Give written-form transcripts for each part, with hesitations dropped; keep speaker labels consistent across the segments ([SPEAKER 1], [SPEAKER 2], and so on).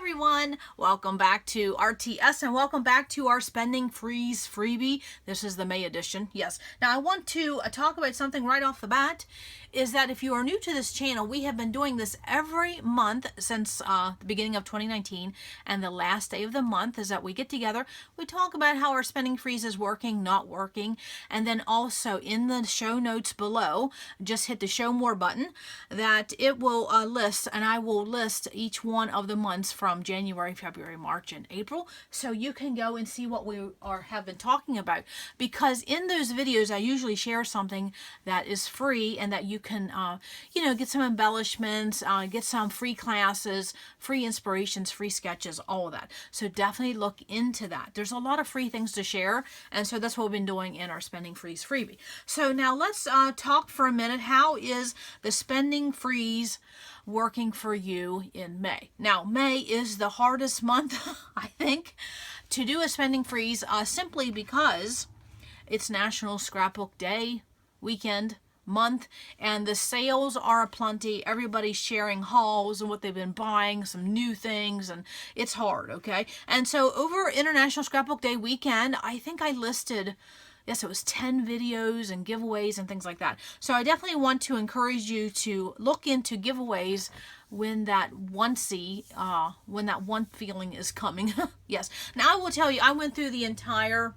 [SPEAKER 1] everyone, welcome back to RTS and welcome back to our Spending Freeze freebie. This is the May edition. Yes. Now I want to talk about something right off the bat, is that if you are new to this channel, we have been doing this every month since the beginning of 2019, and the last day of the month is that we get together, we talk about how our spending freeze is working, not working, and then also in the show notes below, just hit the show more button, that it will list, and I will list each one of the months from January, February, March, and April, so you can go and see what we have been talking about, because in those videos I usually share something that is free and that you can get some embellishments, get some free classes, free inspirations, free sketches, all of that. So definitely look into that. There's a lot of free things to share, and so that's what we've been doing in our Spending Freeze freebie. So now let's talk for a minute. How is the Spending Freeze working for you in May? Now, May is the hardest month, I think, to do a spending freeze, simply because it's National Scrapbook Day weekend, month, and the sales are aplenty. Everybody's sharing hauls and what they've been buying, some new things, and it's hard, okay? And so over International Scrapbook Day weekend, I think I listed, yes, it was 10 videos and giveaways and things like that. So I definitely want to encourage you to look into giveaways when that one feeling is coming. Yes. Now I will tell you, I went through the entire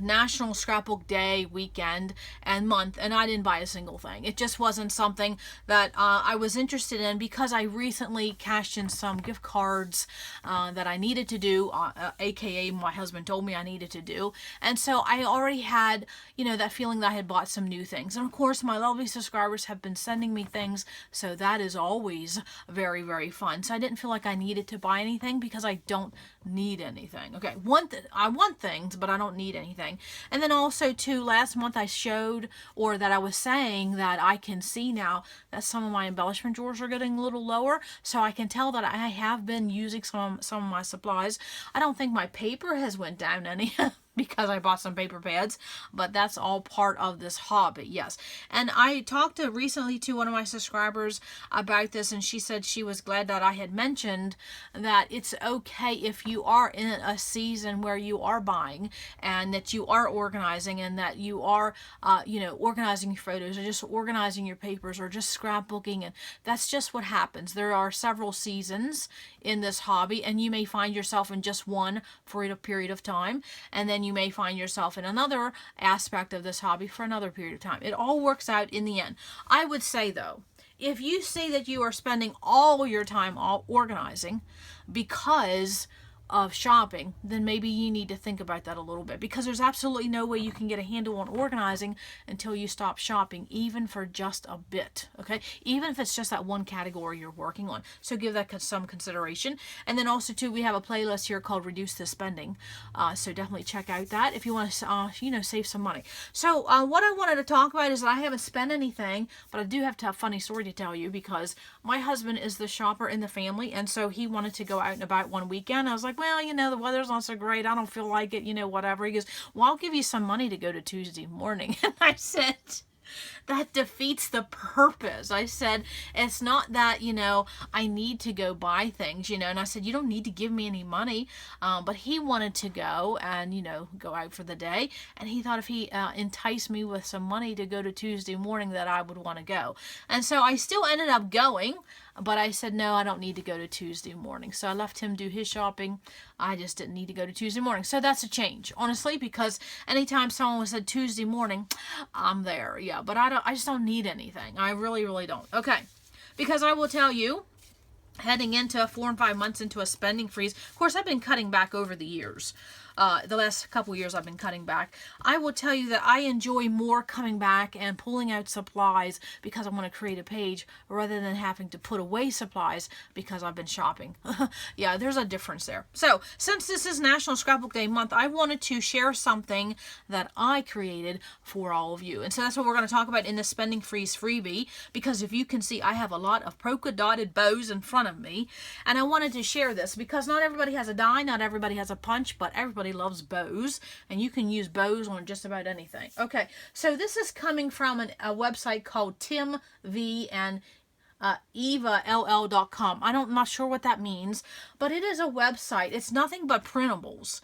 [SPEAKER 1] National Scrapbook Day weekend and month, and I didn't buy a single thing. It just wasn't something that I was interested in, because I recently cashed in some gift cards that I needed to do, aka my husband told me I needed to do, and so I already had, that feeling that I had bought some new things. And of course my lovely subscribers have been sending me things, so that is always very, very fun. So I didn't feel like I needed to buy anything, because I don't need anything. Okay, I want things, but I don't need anything. And then also too, last month I showed, or that I was saying, that I can see now that some of my embellishment drawers are getting a little lower, so I can tell that I have been using some of my supplies. I don't think my paper has went down any because I bought some paper pads, but that's all part of this hobby, yes. And I talked recently to one of my subscribers about this, and she said she was glad that I had mentioned that it's okay if you are in a season where you are buying, and that you are organizing, and that you are, organizing your photos, or just organizing your papers, or just scrapbooking, and that's just what happens. There are several seasons in this hobby, and you may find yourself in just one for a period of time, and then you may find yourself in another aspect of this hobby for another period of time. It all works out in the end. I would say, though, if you say that you are spending all your time organizing because of shopping, then maybe you need to think about that a little bit, because there's absolutely no way you can get a handle on organizing until you stop shopping, even for just a bit, okay? Even if it's just that one category you're working on. So give that some consideration. And then also too, we have a playlist here called Reduce the Spending, so definitely check out that if you want to save some money. So what I wanted to talk about is that I haven't spent anything, but I do have a funny story to tell you, because my husband is the shopper in the family, and so he wanted to go out and about one weekend. I was like, well, the weather's not so great, I don't feel like it, whatever. He goes, well, I'll give you some money to go to Tuesday morning. And I said, that defeats the purpose. I said, it's not that, I need to go buy things, and I said, you don't need to give me any money, but he wanted to go and, go out for the day, and he thought if he enticed me with some money to go to Tuesday morning, that I would want to go. And so I still ended up going, but I said, no, I don't need to go to Tuesday morning. So I left him do his shopping. I just didn't need to go to Tuesday morning. So that's a change, honestly, because anytime someone said Tuesday morning, I'm there. Yeah, but I just don't need anything. I really, really don't. Okay, because I will tell you, heading into 4 and 5 months into a spending freeze, of course, I've been cutting back over the years. The last couple years I've been cutting back. I will tell you that I enjoy more coming back and pulling out supplies because I want to create a page, rather than having to put away supplies because I've been shopping. Yeah, there's a difference there. So since this is National Scrapbook Day month, I wanted to share something that I created for all of you. And so that's what we're going to talk about in the Spending Freeze freebie, because if you can see, I have a lot of polka dotted bows in front of me, and I wanted to share this because not everybody has a die, not everybody has a punch, but everybody loves bows, and you can use bows on just about anything. Okay, so this is coming from a website called Tim V, and EvaLL.com. I'm not sure what that means, but it is a website. It's nothing but printables.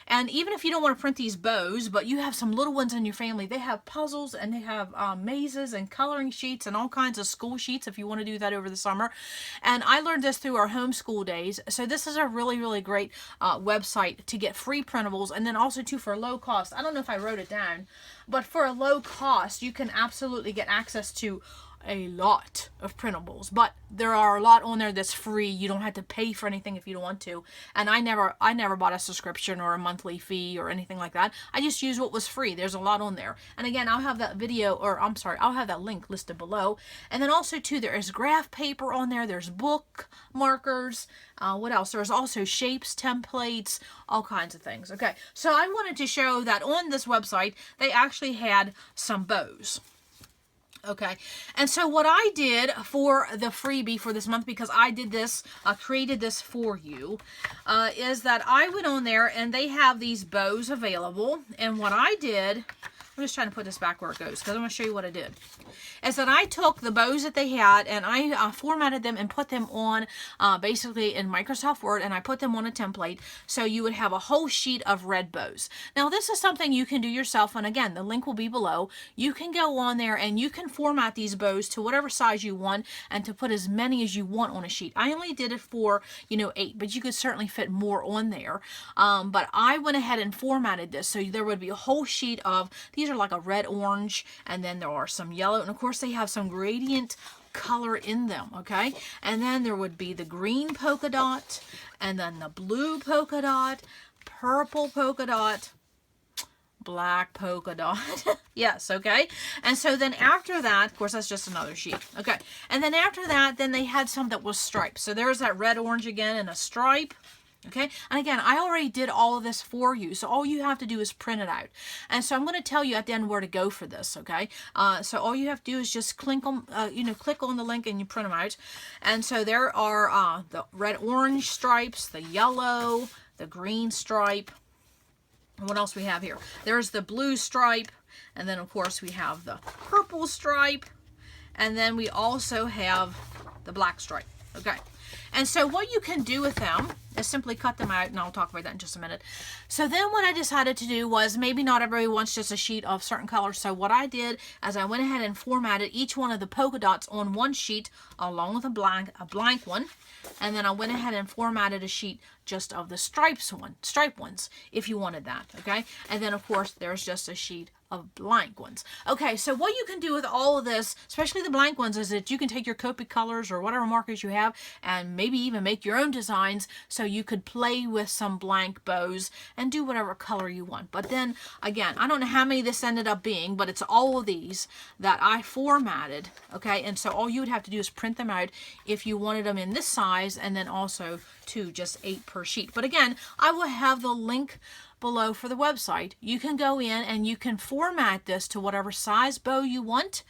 [SPEAKER 1] And even if you don't want to print these bows, but you have some little ones in your family, they have puzzles and they have mazes and coloring sheets and all kinds of school sheets if you want to do that over the summer. And I learned this through our homeschool days. So this is a really, really great website to get free printables, and then also too for low cost. I don't know if I wrote it down, but for a low cost, you can absolutely get access to a lot of printables, but there are a lot on there that's free. You don't have to pay for anything if you don't want to. And I never bought a subscription or a monthly fee or anything like that. I just used what was free. There's a lot on there. And again, I'll have that video, or I'm sorry, I'll have that link listed below. And then also too, there is graph paper on there. There's book markers. What else? There's also shapes, templates, all kinds of things. Okay, so I wanted to show that on this website, they actually had some bows. Okay, and so what I did for the freebie for this month, because I did this, created this for you, is that I went on there and they have these bows available. And what I did, I'm just trying to put this back where it goes because I want to show you what I did, is that I took the bows that they had and I formatted them and put them on basically in Microsoft Word, and I put them on a template so you would have a whole sheet of red bows. Now this is something you can do yourself, and again the link will be below. You can go on there and you can format these bows to whatever size you want and to put as many as you want on a sheet. I only did it for 8, but you could certainly fit more on there. But I went ahead and formatted this so there would be a whole sheet of these are like a red, orange, and then there are some yellow, and of course they have some gradient color in them. Okay, and then there would be the green polka dot, and then the blue polka dot, purple polka dot, black polka dot. Yes, okay. And so then after that, of course, that's just another sheet. Okay, and then after that, then they had some that was striped. So there's that red, orange again, and a stripe. Okay, and again, I already did all of this for you, so all you have to do is print it out. And so I'm going to tell you at the end where to go for this. Okay, so all you have to do is just click on, click on the link and you print them out. And so there are the red, orange stripes, the yellow, the green stripe. And what else we have here? There's the blue stripe, and then of course we have the purple stripe, and then we also have the black stripe. Okay. And so what you can do with them is simply cut them out, and I'll talk about that in just a minute. So then what I decided to do was, maybe not everybody wants just a sheet of certain colors. So what I did is I went ahead and formatted each one of the polka dots on one sheet along with a blank one. And then I went ahead and formatted a sheet just of the stripe ones, if you wanted that. Okay. And then of course there's just a sheet of blank ones. Okay, so what you can do with all of this, especially the blank ones, is that you can take your Copic colors or whatever markers you have and maybe even make your own designs, so you could play with some blank bows and do whatever color you want. But then again, I don't know how many this ended up being, but it's all of these that I formatted. Okay, and so all you would have to do is print them out if you wanted them in this size, and then also to just 8 per sheet. But again, I will have the link below for the website. You can go in and you can format this to whatever size bow you want.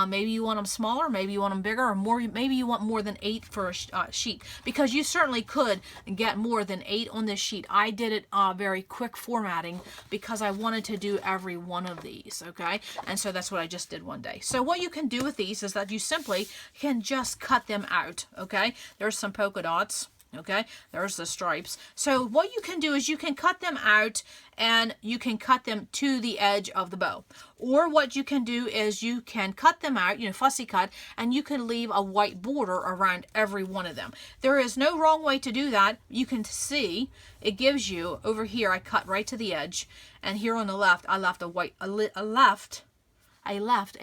[SPEAKER 1] Maybe you want them smaller, maybe you want them bigger, or more. Maybe you want more than 8 for a sheet, because you certainly could get more than 8 on this sheet. I did it very quick formatting because I wanted to do every one of these. Okay, and so that's what I just did one day. So what you can do with these is that you simply can just cut them out. Okay, there's some polka dots. Okay, there's the stripes. So what you can do is you can cut them out and you can cut them to the edge of the bow. Or what you can do is you can cut them out, fussy cut, and you can leave a white border around every one of them. There is no wrong way to do that. You can see it gives you, over here I cut right to the edge, and here on the left I left a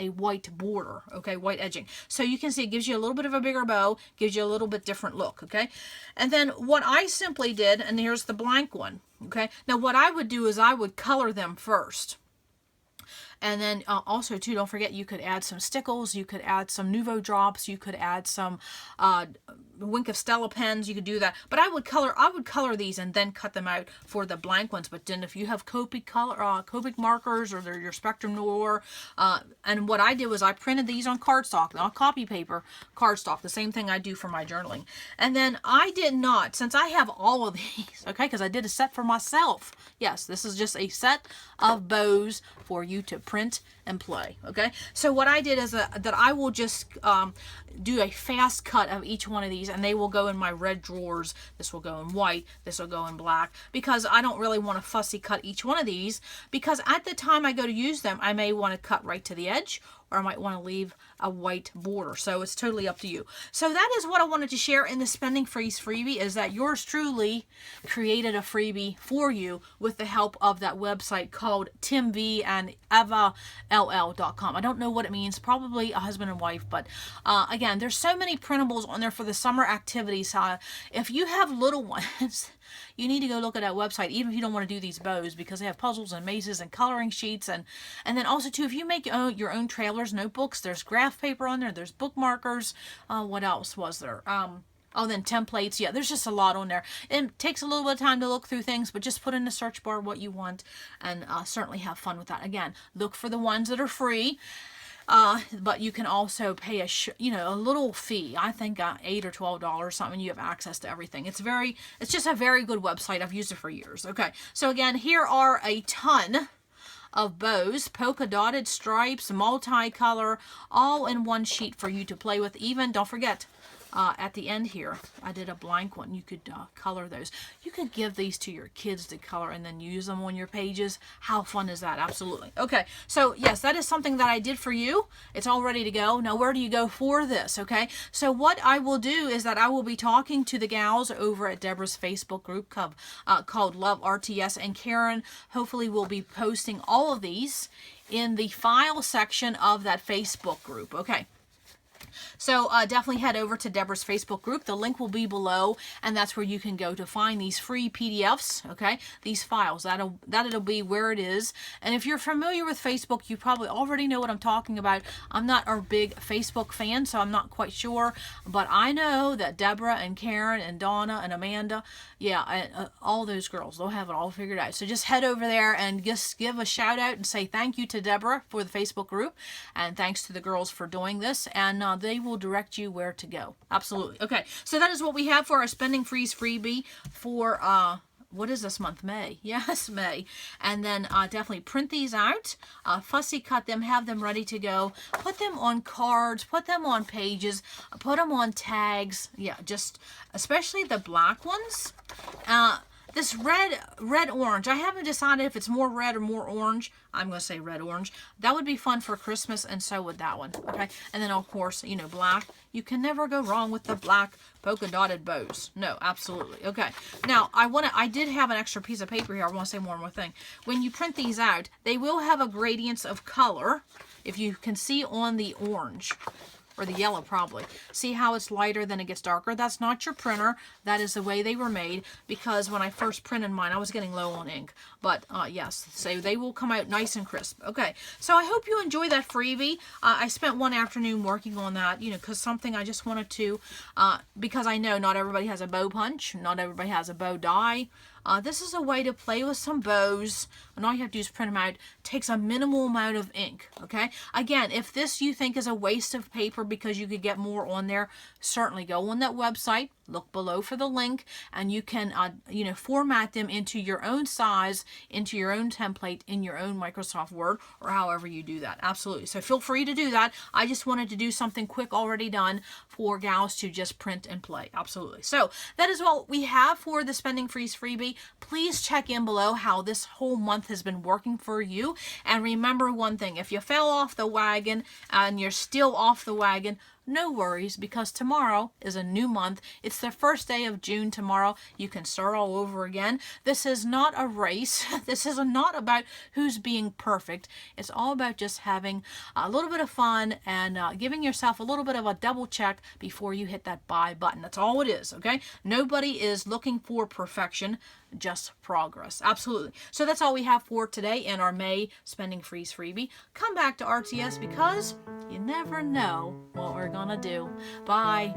[SPEAKER 1] white border, okay, white edging. So you can see it gives you a little bit of a bigger bow, gives you a little bit different look, okay? And then what I simply did, and here's the blank one, okay? Now what I would do is I would color them first. And then also too, don't forget, you could add some stickles, you could add some Nouveau drops, you could add some Wink of Stella pens, you could do that. But I would color these and then cut them out for the blank ones. But then if you have Copic markers, or they're your Spectrum Noir, and what I did was I printed these on cardstock, not copy paper, cardstock, the same thing I do for my journaling. And then I did not, since I have all of these, okay, because I did a set for myself. Yes, this is just a set of bows for you to print and play. Okay, so what I did is that I will just do a fast cut of each one of these, and they will go in my red drawers. This will go in white, this will go in black, because I don't really want to fussy cut each one of these, because at the time I go to use them, I may want to cut right to the edge, or I might want to leave a white border. So it's totally up to you. So that is what I wanted to share in the Spending Freeze freebie, is that yours truly created a freebie for you with the help of that website called Tim V and EvaLL.com. I don't know what it means, probably a husband and wife, but again, there's so many printables on there for the summer activities. If you have little ones, you need to go look at that website, even if you don't want to do these bows, because they have puzzles and mazes and coloring sheets. And then also, too, if you make your own trailers, notebooks, there's graph paper on there, there's bookmarkers. What else was there? Oh, then templates. Yeah, there's just a lot on there. It takes a little bit of time to look through things, but just put in the search bar what you want, and certainly have fun with that. Again, look for the ones that are free. But you can also pay a little fee. I think $8 or $12 something. You have access to everything. It's just a very good website. I've used it for years. Okay, so again, here are a ton of bows, polka dotted, stripes, multicolor, all in one sheet for you to play with. Even, don't forget, at the end here, I did a blank one. You could color those. You could give these to your kids to color and then use them on your pages. How fun is that? Absolutely. Okay, so yes, that is something that I did for you. It's all ready to go. Now, where do you go for this? Okay, so what I will do is that I will be talking to the gals over at Deborah's Facebook group called Love RTS, and Karen hopefully will be posting all of these in the file section of that Facebook group. Okay. So definitely head over to Deborah's Facebook group. The link will be below, and that's where you can go to find these free PDFs, okay? These files. That'll be where it is. And if you're familiar with Facebook, you probably already know what I'm talking about. I'm not a big Facebook fan, so I'm not quite sure, but I know that Deborah and Karen and Donna and Amanda, yeah, all those girls, they'll have it all figured out. So just head over there and just give a shout out and say thank you to Deborah for the Facebook group, and thanks to the girls for doing this, and they will direct you where to go. Absolutely. Okay, so that is what we have for our Spending Freeze freebie for what is this month? May. Yes, May. And then definitely print these out, fussy cut them, have them ready to go, put them on cards, put them on pages, put them on tags. Yeah, just especially the black ones. This red-orange, I haven't decided if it's more red or more orange. I'm going to say red-orange. That would be fun for Christmas, and so would that one, okay? And then, of course, you know, black. You can never go wrong with the black polka-dotted bows. No, absolutely. Okay. Now, I did have an extra piece of paper here. I want to say one more thing. When you print these out, they will have a gradient of color, if you can see on the orange. Or the yellow, probably. See how it's lighter, then it gets darker? That's not your printer. That is the way they were made, because when I first printed mine, I was getting low on ink. But yes, so they will come out nice and crisp. Okay, so I hope you enjoy that freebie. I spent one afternoon working on that, you know, because something I just wanted to, because I know not everybody has a bow punch, not everybody has a bow die. This is a way to play with some bows, and all you have to do is print them out. It takes a minimal amount of ink, okay? Again, if this you think is a waste of paper because you could get more on there, certainly go on that website, look below for the link, and you can, you know, format them into your own size, into your own template, in your own Microsoft Word, or however you do that. Absolutely. So feel free to do that. I just wanted to do something quick, already done, for gals to just print and play. Absolutely. So that is what we have for the Spending Freeze freebie. Please check in below how this whole month has been working for you. And remember one thing, if you fell off the wagon and you're still off the wagon, no worries, because tomorrow is a new month. It's the first day of June tomorrow. You can start all over again. This is not a race. This is not about who's being perfect. It's all about just having a little bit of fun and giving yourself a little bit of a double check before you hit that buy button. That's all it is, okay? Nobody is looking for perfection, just progress. Absolutely. So that's all we have for today in our May Spending Freeze freebie. Come back to RTS, because you never know what we're gonna do. Bye.